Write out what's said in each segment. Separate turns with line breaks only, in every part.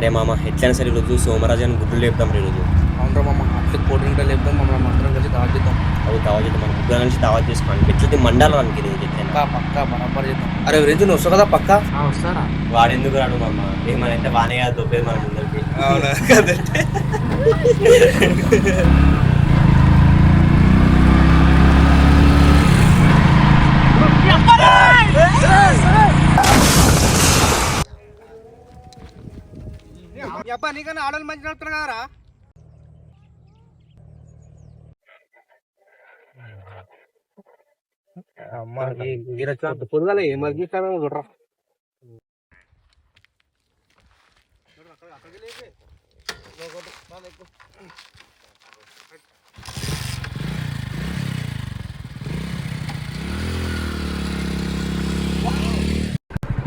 అరే మామ ఎట్లయినా సరే ఈరోజు సోమరాజు అని గుడ్లు లేపుతాం ఈరోజు.
అవునరా మామ, అట్లా కోడి లేపుదాం. మమ్మల్ని అందరం కలిసి దావా చేద్దాం.
అవి దావా చేద్దాం, మన ముగ్గురు కలిసి దావా చేసుకోండి. ఎట్లయితే మండాలి అనుకు ఈరోజు ఎట్లయినా
పక్కా బరాబర్ చేద్దాం. అరే రేంజ్ నువ్వు వస్తావు కదా పక్కా?
వస్తారా?
వాడెందుకు రాడు మామ, ఏమనంటే వానే కాదు దొబ్బేది మన ముందరికి.
అవునా కదంటే అబ్బా నీకన్నా ఆడలు మంచి నడుపుతున్నా కదరా. పొద్దుగాల ఏ మర్గిస్తానో చూడరా.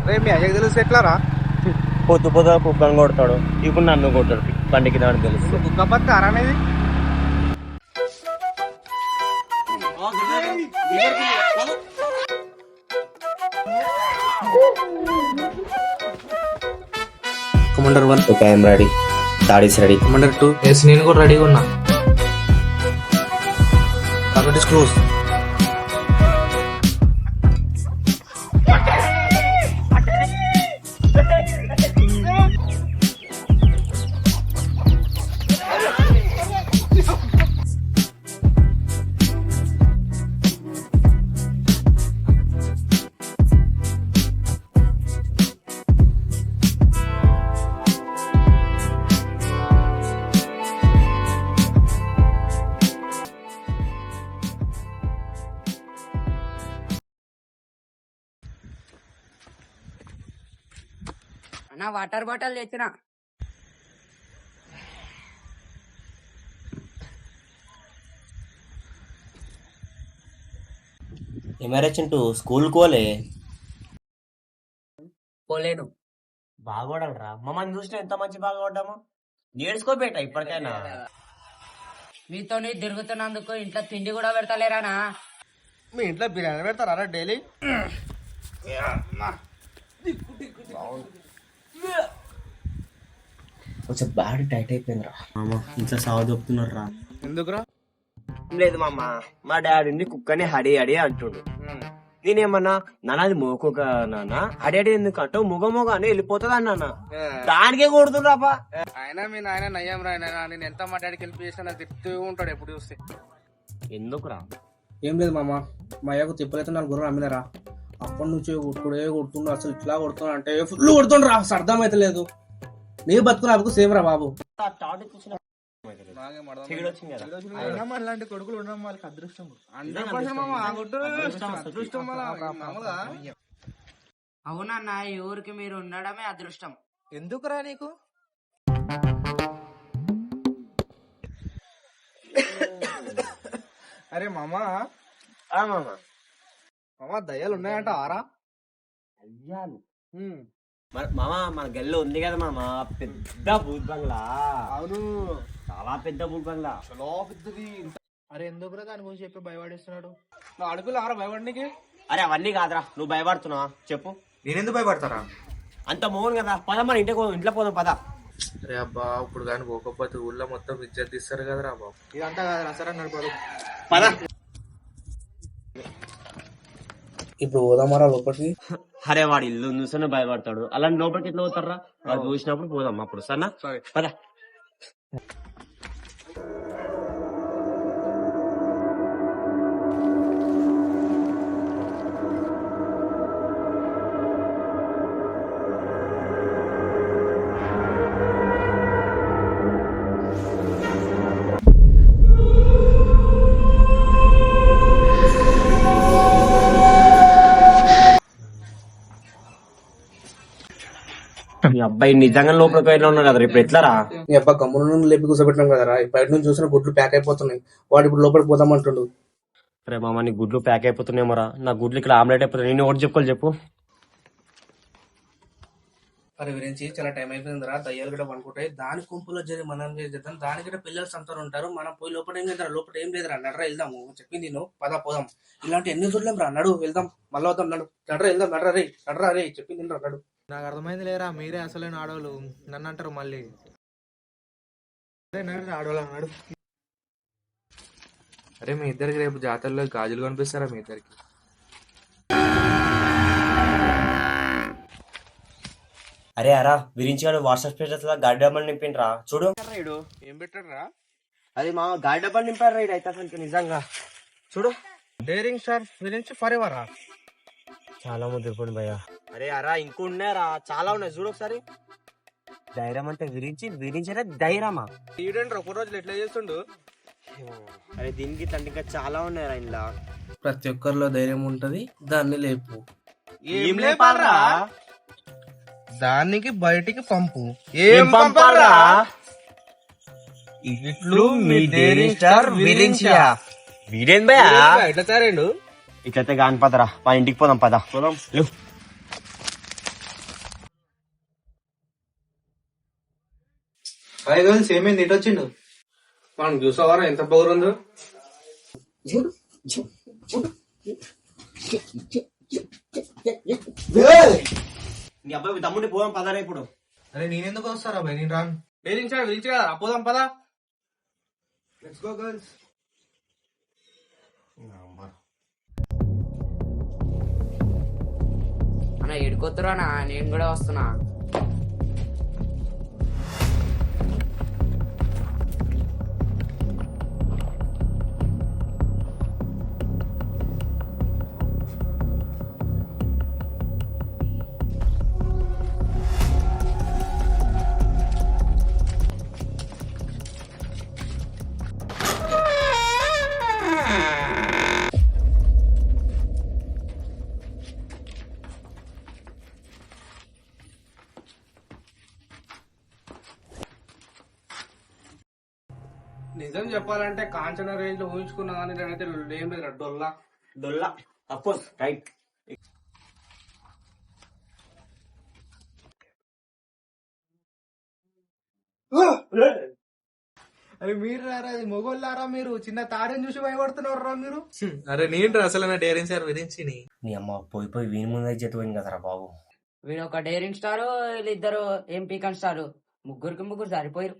రేపు మీ అయ్యకు తెలిసి ఎట్లారా?
పొద్దు పొద్దుగా కుక్కను కొడతాడు, ఇప్పుడు నన్ను కొడతాడు బండికి దాని తెలుసు.
కుక్క బతారా అనేది కమాండర్ 1
ఓకే, ఐఎమ్ రెడీ. దాడీస్ రెడీ.
కమాండర్ 2
ఎస్, నేను కూడా రెడీగా ఉన్నా.
Target is close.
అన్నా వాటర్ బాటిల్ తెచ్చిన.
ఏమరా చింటూ, స్కూల్కి పోలే?
పోలేను.
బాగోడరా, మమ్మల్ని చూసిన ఎంత మంచి బాగోడ్డాము. నేర్చుకోబేట ఇప్పటికైనా.
మీతో తిరుగుతున్నందుకు ఇంట్లో తిండి కూడా పెడతలేరానా?
మీ ఇంట్లో బిర్యానీ పెడతారా డైలీ?
కొంచెం బాడీ టైట్ అయిపోయిందిరా మామ, ఇంట్లో సాగు చెప్తున్నారు రా.
ఎందుకురా?
లేదు మామ, మా డాడీని కుక్కని హడి హడి అంటుండు. నేనేమన్నా నాన్నది మోకొక నాన్న హడి హడి ఎందుకు అంటావు, మొగ అని వెళ్ళిపోతుంది అన్న. దానికే కొడుతుండ్రాపా.
ఆయన మీ నాయన నయ్యం రా. నేను ఎంత మా డాడీకి హెల్ప్ చేసినా నాకు తిరుగుతూ ఉంటాడు ఎప్పుడు చూస్తే.
ఎందుకురా?
ఏం లేదు మామ, మా అయ్యకు తిప్పలైతే 4 గుర్రం అమ్మినారా. అప్పటి నుంచి కొడుతుండు. అసలు ఇట్లా కొడుతున్నా అంటే ఫుల్ కొడుతుండ్రా, అసలు అర్థం అయితే లేదు. నీ బతుకులు అప్పుడు సేమ్ రా బాబు.
అలాంటి కొడుకులు ఉండడం వాళ్ళకి అదృష్టం.
అవునన్నా, ఈ ఊరికి మీరు ఉండడమే అదృష్టం.
ఎందుకురా నీకు?
అరే మామా, మామా దయ్యాలు ఉన్నాయంట ఆరా?
అయ్యాలు మామ, మన గల్లో ఉంది కదా మామ, పెద్ద భూత్ బంగ్లా.
అవును,
చాలా పెద్ద భూత్ బంగ్లా,
చాలా పెద్దది.
అరే ఎందుకురా దాని గురించి చెప్పి భయపడిస్తున్నాడు?
నా అడుగులు ఆరా భయపడికి.
అరే అవన్నీ కాదురా, నువ్వు భయపడుతున్నావా చెప్పు.
నేనెందుకు భయపడతారా?
అంత మోహన్ కదా, పద మన ఇంట్లో పోదాం పద.
అరే అబ్బా, ఇప్పుడు కానీ పోకపోతే ఊళ్ళో మొత్తం ఇజ్జత్ తీస్తారు కదరా బాబు.
ఇదంతా కాదురా, సరే నడపదు
పద.
ఇప్పుడు పోదామారా లోపలికి?
అరే వాడు ఇల్లు చూస్తేనే భయపడతాడు, అలాంటి లోపలికి ఎట్లా పోతారా? వాడు చూసినప్పుడు పోదాం అప్పుడు. సరేనా? పద. మీ అబ్బాయి నిజంగా లోపలికి వెళ్ళి ఉన్నా కదా, ఇప్పుడు ఎట్లారా?
నీ అబ్బా గమ్మున లేపి కూర్చోబెట్టినాం కదరా, బయట నుంచి చూసిన గుడ్లు ప్యాక్ అయిపోతున్నాయి. వాడు ఇప్పుడు లోపలికి పోదామంటుండు.
అరే మామ, నీ గుడ్లు ప్యాక్ అయిపోతున్నాయేమోరా. నా గుడ్లు ఇక్కడ ఆమ్లెట్ అయిపోతున్నాయి. నేను ఒకటి చెప్పుకోవాలి చెప్పు.
అరే గురించి చాలా టైం అయిపోయిందిరా, దయ్యాలు కూడా పనుకుంటాయి. దాని గుంపులో జరిగి మనం చేద్దాం. దాని కూడా పిల్లలు సంతారు ఉంటారు. మనం పోయి లోపల ఏం చేద్దాం? లోపల ఏం లేదురా, నడరా వెళ్దాము. చెప్పింది నేను, పదా పోదాం. ఇలాంటి ఎన్ని చూడలేం రా, నడు వెళ్దాం. మళ్ళీ వద్దాం, నడు నడరా వెళ్దాం. నడరా రే, చెప్పింది నడు.
నాకు అర్థమైంది లేరా, మీరే అసలైన ఆడవాళ్ళు, నన్ను అంటారు మళ్ళీ. ఆడవాళ్ళు అన్నాడు. అరే మీ ఇద్దరికి రేపు జాతరలో గాజులు కనిపిస్తారా మీ ఇద్దరికి?
అరే అరా విరించి గారు వాట్సాప్ స్టేటస్ లో గాడి డబ్బాలు నింపిండ్రా చూడు.
ఏం పెట్టారా?
అది మా గాడి డబ్బాలు నింపారు రైడ్ అయితే అసలు నిజంగా చూడు.
డేరింగ్ స్టార్ గురించి ఫర్ ఎవర్.
చాలా ముద్దుపోండి భయ్యా. అరే అరా ఇంకో ఉన్నాయరా, చాలా ఉన్నాయి చూడు ఒకసారి. ధైర్యం అంటే విరించే ధైర్యమా?
ఈడండి ఒక రోజులు ఎట్లా చేస్తుండు.
అరే దీనికి తండ్రి ఇంకా చాలా ఉన్నాయరా ఇంట్లో.
ప్రతి ఒక్కరిలో ధైర్యం ఉంటది, దాన్ని లేపు.
ఏం లేపాలరా?
దానికి బయటికి పంపు.
ఏం పంపాలరా? ఇట్లు మీ డైరింగ్ స్టార్ విరించియా. వీడేం భయ్యా
ఎట్లా తారేండు?
ఇట్లయితే కాని పదరా, మన ఇంటికి పోదాం పద. పోదాం.
హాయ్ గర్ల్స్, ఏమైంది ఇటు వచ్చిండు? మనం చూసావారా ఎంత పొగరుందో.
నీ అబ్బాయి తమ్ముడి పోదాం పదరా ఇప్పుడు.
అరే నేనెందుకు వస్తారా భయ్, నేను రాను. డేరింగ్ స్టార్ పిలిచి కదా పోదాం పదా. Let's go girls.
అన్న ఎడుకొత్తురా నేను కూడా వస్తున్నా.
నిజం చెప్పాలంటే కాంచన రేంజ్ లో ఊహించుకున్నా కానీ నేనైతే ఏం లేదు డొల్లా.
దొల్లా అఫ్కోర్స్ రైట్.
అరే మీరు రారా, అది మొగోళ్ళారా మీరు? చిన్న తారని చూసి భయపడుతున్నారా మీరు? అరే నేను అసలు డేరింగ్ స్టార్ విరించి.
నీ అమ్మ పోయి వీని ముందు చేతి పోయింది కదరా బాబు.
వీడు ఒక డైరింగ్ స్టార్, వీళ్ళిద్దరు ఏం పీకన్ స్టార్, ముగ్గురు సరిపోయారు.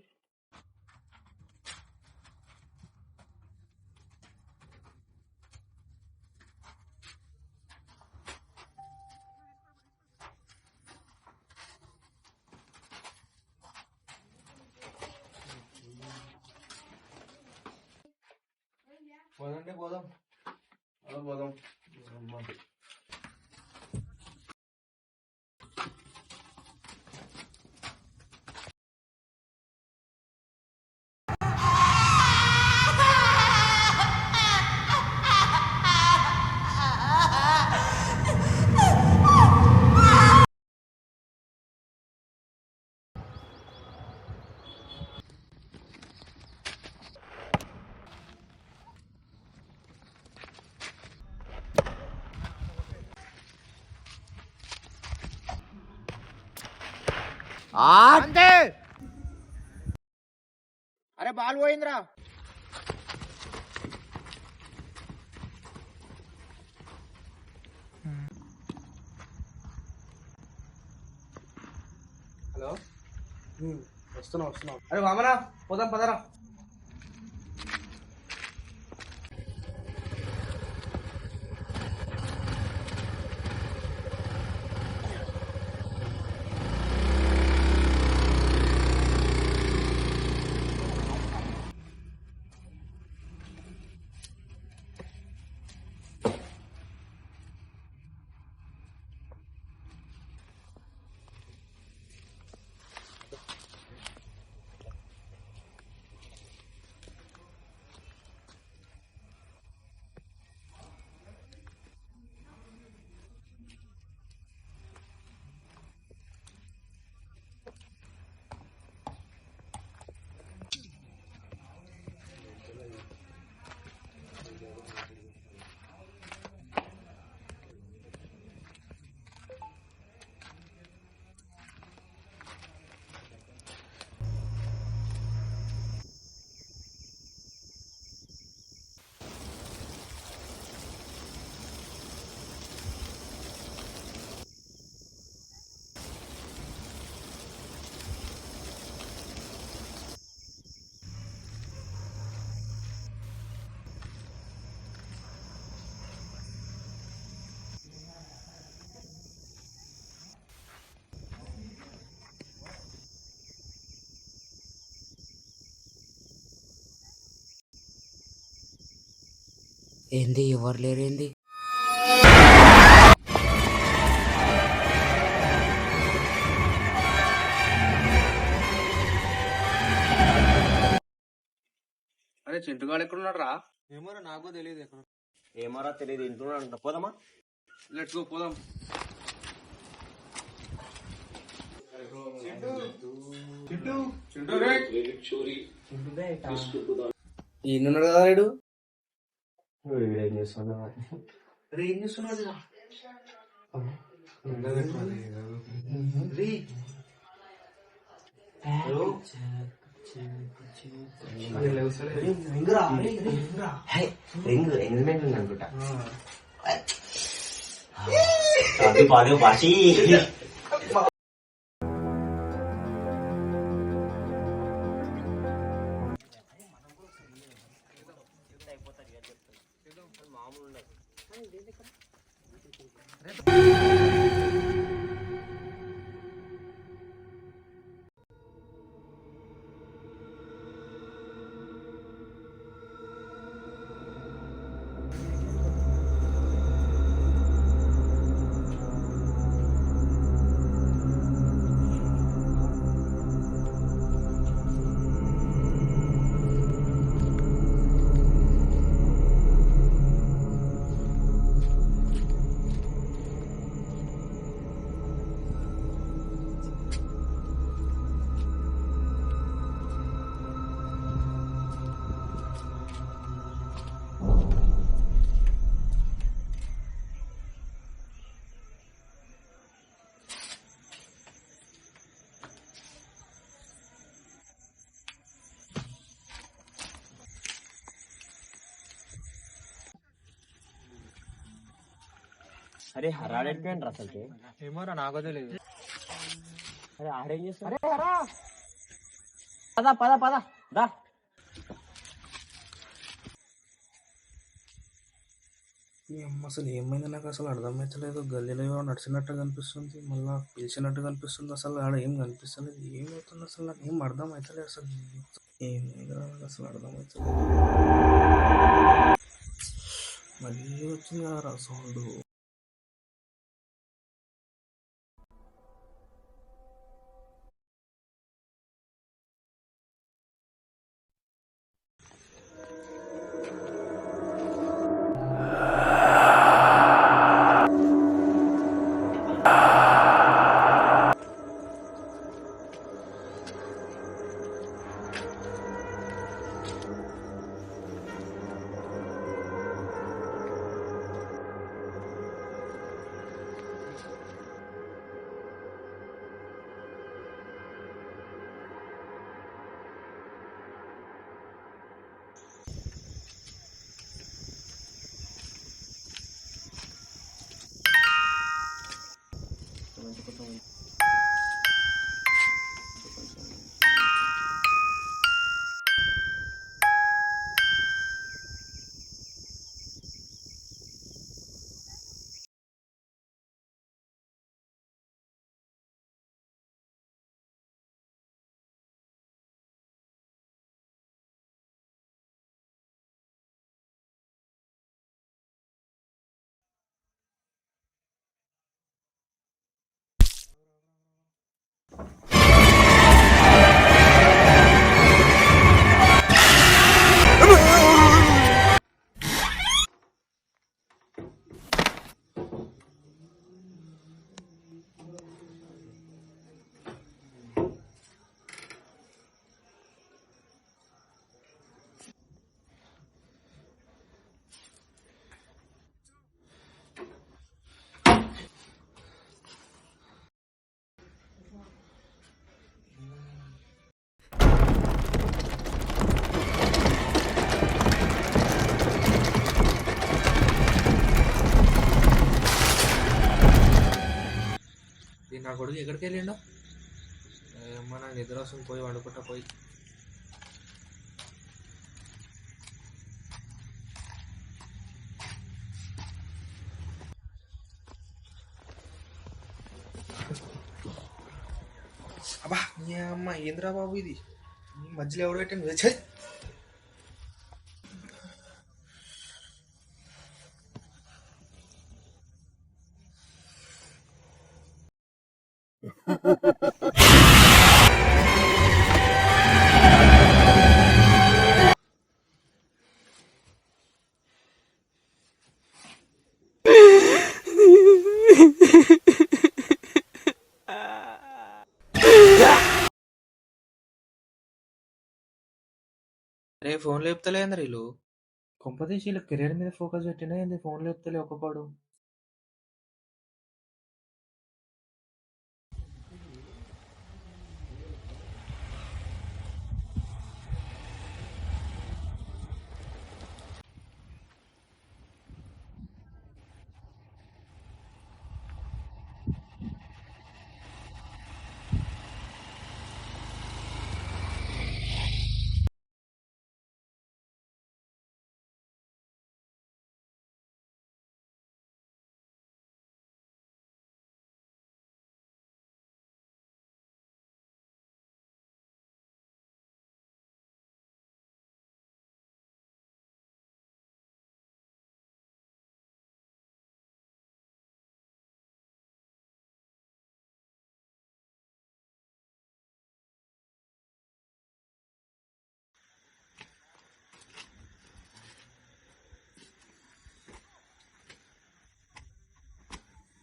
పోదండి పోదాం.
పోదాం.
అరే బాల్ పోయిందిరా.
హలో, వస్తున్నా. అరే వామనా పోదాం పదరా.
ఏంది ఎవరు లేరేంది?
అరే చింటుగాడు ఎక్కడున్నాడు రా?
ఏమో నాకు తెలియదు ఎక్కడ.
ఏమరా తెలియదు ఇంటున్నాడు. పోదామా?
లెట్స్ గో పోదాం. ఈయనున్నాడు కదా వీడు.
ఏం చేస్తున్నావు?
అరే ఏం చేస్తున్నాడు?
రింగ్ ఎంగేజ్మెంట్ ఉంది అనుకుంటా. అది పాదే బాషి. అరే హరాడెడిపోయిండ్రు అసలుకి.
ఏమోరా నాకు తెలియదు.
అరే ఆడేం చేస్తాడు? పద పద పద దా.
అసలు ఏమైంది నాకు అసలు అర్థమవుతలేదు. గల్లీలో ఏమో నడిచినట్టు కనిపిస్తుంది, మళ్ళా పిలిచినట్టు కనిపిస్తుంది. అసలు ఆడ ఏం కనిపిస్తలేదు. ఏమవుతుంది అసలు నాకు ఏం అర్థం అవుతలేదు. అసలు ఏమైంది అసలు అర్థమవుతలేదు. మళ్ళీ వచ్చింది కదా సౌండ్.
నా కొడుకు ఎక్కడికి వెళ్ళిండో ఏమో. నాకు నిద్ర వస్తుంది, పోయి వండుకుంటా పోయి. అబ్బా నీ అమ్మ ఏంద్రా బాబు ఇది మధ్యలో ఎవరు పెట్టండి. రే ఫోన్ లేపుతలేంద్ర వీళ్ళు కొంపతీసి వీళ్ళు కెరీర్ మీద ఫోకస్ పెట్టినా ఏంది ఫోన్ లేపుతలే ఒకపాడు.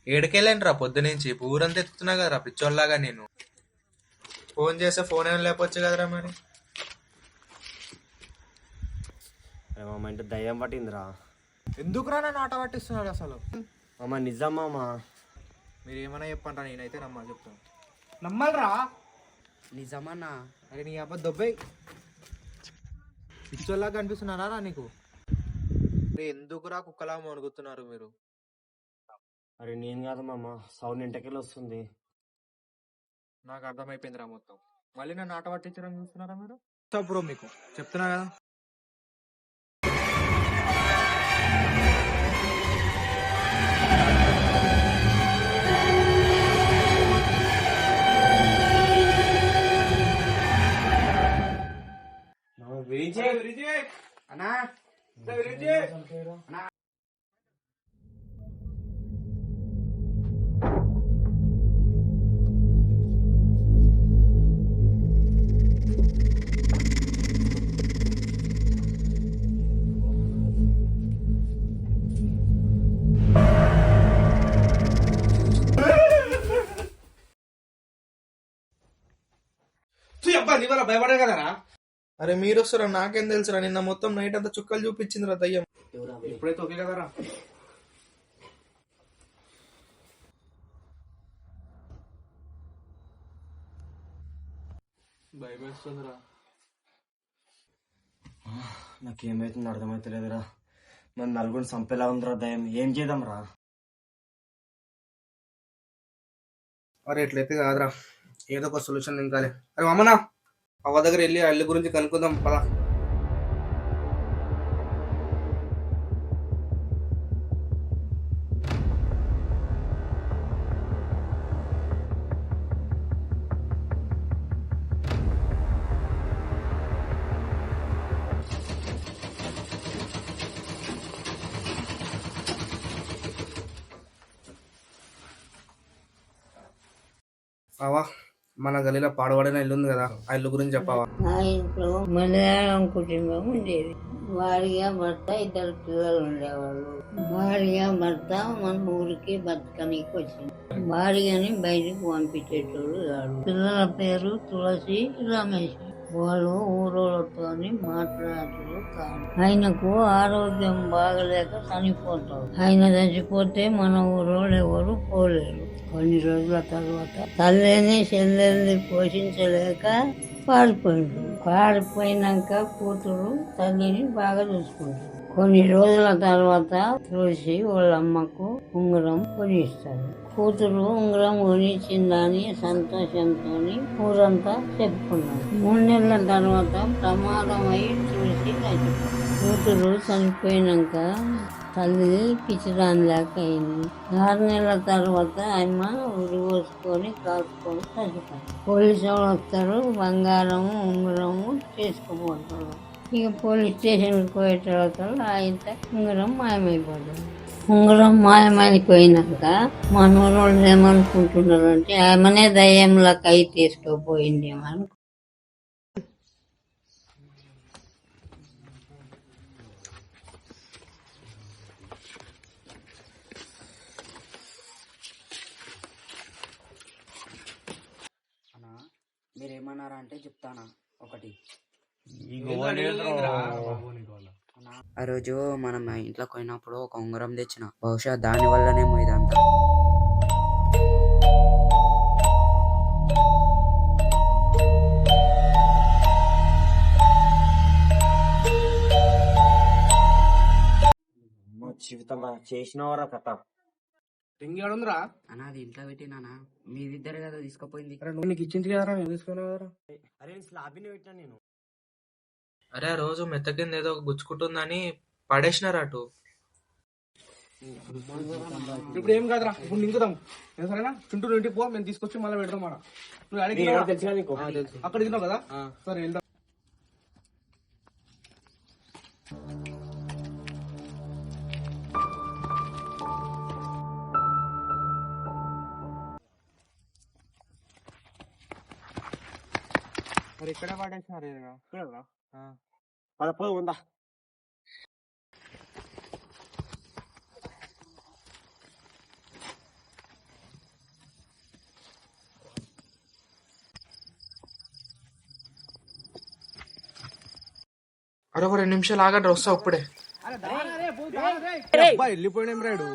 ఏడుకెళ్ళండి పొద్దునుంచి ఊరంతా ఎత్తుతున్నా కదరా పిచ్చోళ్ళలాగా నేను. ఫోన్ చేస్తే ఫోన్ ఏమైనా లేపొచ్చు కదరా మరి.
అరే మామ ఇంటి దయ్యం పట్టిందిరా.
ఎందుకురా నన్ను ఆట పట్టిస్తున్నాడు అసలు.
మామ నిజం మామ.
మీరు ఏమైనా చెప్పండి, నేనైతే నమ్మాలి చెప్తాను. నమ్మాలరా?
నిజమన్నా?
అరే నీ అబ్బా దొబ్బై పిచ్చోళ్ళలాగా కనిపిస్తున్నారా నీకు? ఎందుకురా కుక్కలా వణుకుతున్నారు మీరు?
అరే నేను కాదు మామ, సౌండ్ ఇంటకెళ్ళి వస్తుంది.
నాకు అర్థమైపోయిందిరా మొత్తం. మళ్ళీ నన్ను ఆట పట్టించడం చూస్తున్నారా మీరు? బ్రో మీకు చెప్తున్నా కదా.
అన్నా
భయపడే కదరా. అరే మీరు వస్తారా? నాకేం తెలుసురా. నిన్న మొత్తం నైట్ అంతా చుక్కలు చూపించిందిరా దయ్యం. ఇప్పుడైతే ఓకే కదరా. భయమేస్తుందిరా.
నాకేమైతుందో అర్థమైతలేదురా. మన నలుగురిని చంపేలా ఉందిరా దయ్యం. ఏం చేద్దాం రా?
అరే ఎట్లయితే కాదురా, ఏదో ఒక సొల్యూషన్ తింకాలి. అరే మామనా, అవ్వ దగ్గర వెళ్ళి ఆ ఇల్లు గురించి కనుక్కుందాం పదా. అవా, మన గలీలో పాడబడిన ఇల్లు ఉంది కదా, ఆ ఇల్లు గురించి చెప్పావా?
ఆ ఇంట్లో మలయాళం కుటుంబం ఉండేది. భార్య భర్త ఇద్దరు పిల్లలు ఉండేవాళ్ళు. భార్య భర్త మన ఊరికి బతకనికి వచ్చింది. భార్యని బయటికి పంపించేటోడు కాదు. పిల్లల పేరు తులసి, రమేష్. వాళ్ళు ఊరోళ్ళతో మాట్లాడేటోళ్ళు కాదు. ఆయనకు ఆరోగ్యం బాగలేక చనిపోతాడు. ఆయన చచ్చిపోతే మన ఊరోళ్ళు ఎవరు పోలేరు. కొన్ని రోజుల తర్వాత తల్లిని చెల్లెల్ని పోషించలేక పారిపోయింది. పారిపోయినాక కూతురు తల్లిని బాగా చూసుకుంటుంది. కొన్ని రోజుల తర్వాత తులసి వాళ్ళ అమ్మకు ఉంగరం కొనిస్తాడు. కూతురు ఉంగరం కొనిచ్చిందని సంతోషంతో ఊరంతా చెప్పుకున్నారు. 3 నెలల తర్వాత ప్రమాదం అయి తులసి చచ్చిపోయింది. కూతురు చనిపోయినాక తల్లి పిచ్చిదాని లేక అయింది. 6 నెలల తర్వాత ఆమె ఉరి పోసుకొని కాసుకొని చచ్చిపోయింది. పోలీసు వాళ్ళు వస్తారు, బంగారం ఉంగరము చేసుకుపోతారు. ఇక పోలీస్ స్టేషన్కి పోయే తర్వాత ఆయన ఉంగరం మాయమైపోతుంది. ఉంగరం మాయమైపోయినాక మన వాళ్ళు ఏమనుకుంటున్నారు అంటే ఆమెనే దయ్యంలో కై తీసుకుపోయింది అని.
అన్నా మీరేమన్నారా అంటే చెప్తానా ఒకటి. ఆ రోజు మనం మా ఇంట్లోకి పోయినప్పుడు ఒక ఉంగరం తెచ్చిన, బహుశా దాని వల్లనేమో ఇదంతా.
జీవితం చేసినవరా కథ.
రింగ్ ఏడుందిరా?
అన్నా అది ఇంట్లో పెట్టినానా, మీరిద్దరు కదా తీసుకుపోయింది.
అరే నువ్వు నీకు ఇచ్చింది కదరా, నేను తీసుకున్నారా?
అరే స్లాబిని పెట్టినా నేను.
అరే ఆ రోజు మెత్త కింద ఏదో గుచ్చుకుంటుందని పడేసినారు అటు.
ఇప్పుడు ఏం కాదురా, ఇప్పుడు నింకుదాం సరేనా. చుంటూ ఇంటికి పో, మేము తీసుకొచ్చి మళ్ళీ పెడదాం ఆడ. నువ్వు అడిగి
తెలుసుగా నీకు.
అక్కడ తిన్నావు కదా, సరే వెళ్దాం.
మరి ఇక్కడ పడేసినారు పదపోదు ఉందా.
అరే ఒక 2 నిమిషాలు ఆగండి, వస్తా ఇప్పుడే.
వెళ్ళిపోయినాం రాడు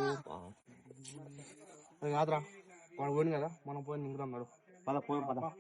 కాదురా, వాడు పోయింది కదా, మనం పోయి నింకుదాం నాడు.
పదపోదు పద.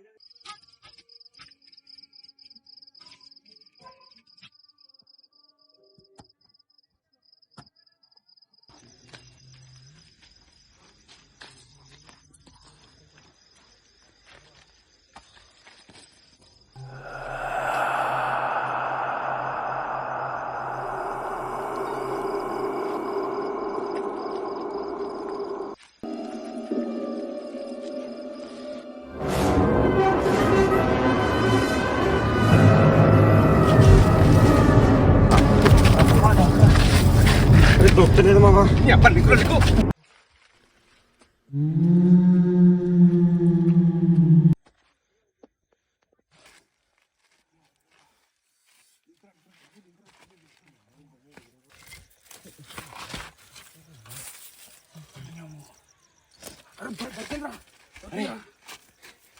దొరుకుతలేదు మామ.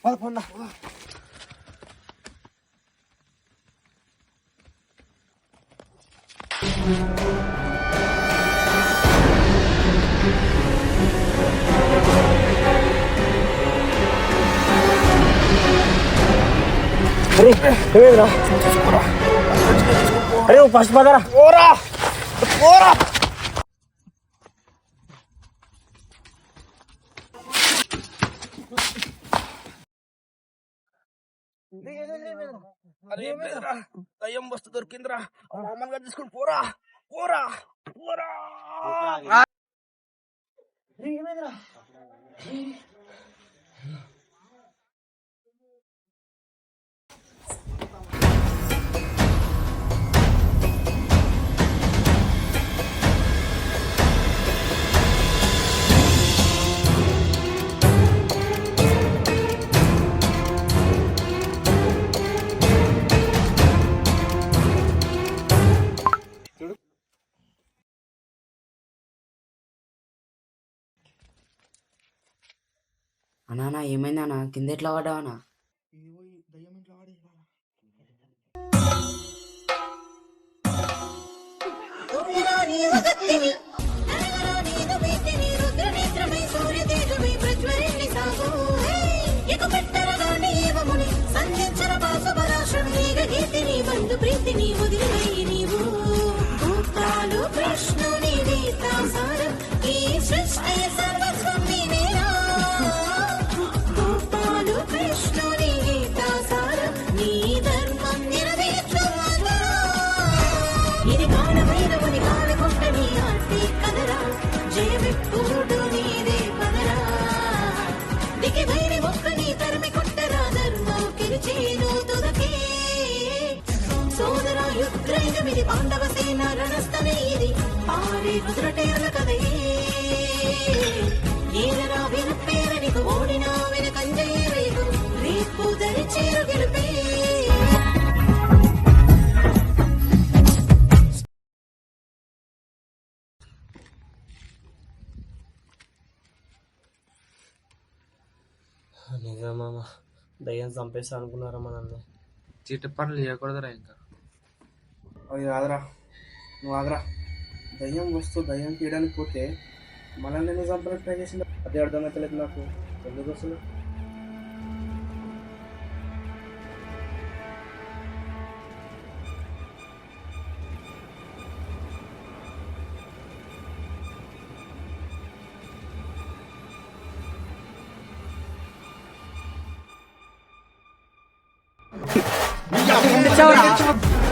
పదపోందా. అరే ఏమేదిరా? అరే ఫస్ట్ పదరా. పోరా పోరా.
దయ్యం వస్తు దొరికిందిరా, మామూలుగా తీసుకుని పోరా పోరా పోరా.
అన్నా ఏమైందన్నా, కింద ఎట్లా పడ్డావనా?
దయ్యం ఇంట్లో వాడి పాండవ సేన రణస్థలే ఇది పాడే రుద్రటేరల కథయే ఏలరా వినపేరనికు ఓడినా వెనకంజయ్య రేపు రేపు దరిచేరు గెలిపే. నిజమా, దయ్యం చంపేస్తా అనుకున్నారా మనల్ని?
చీట పనులు చేయకూడదురా ఇంకా.
అది కాదురా, నువ్వు ఆగరా. దయ్యం వస్తూ దయ్యం తీయడానికి పోతే మనల్ని ఎందుకు చంపడానికి ట్రై చేసింది? అదే అర్థమవుతలేదు నాకు. ఎందుకు అసలు?
తెచ్చావురా?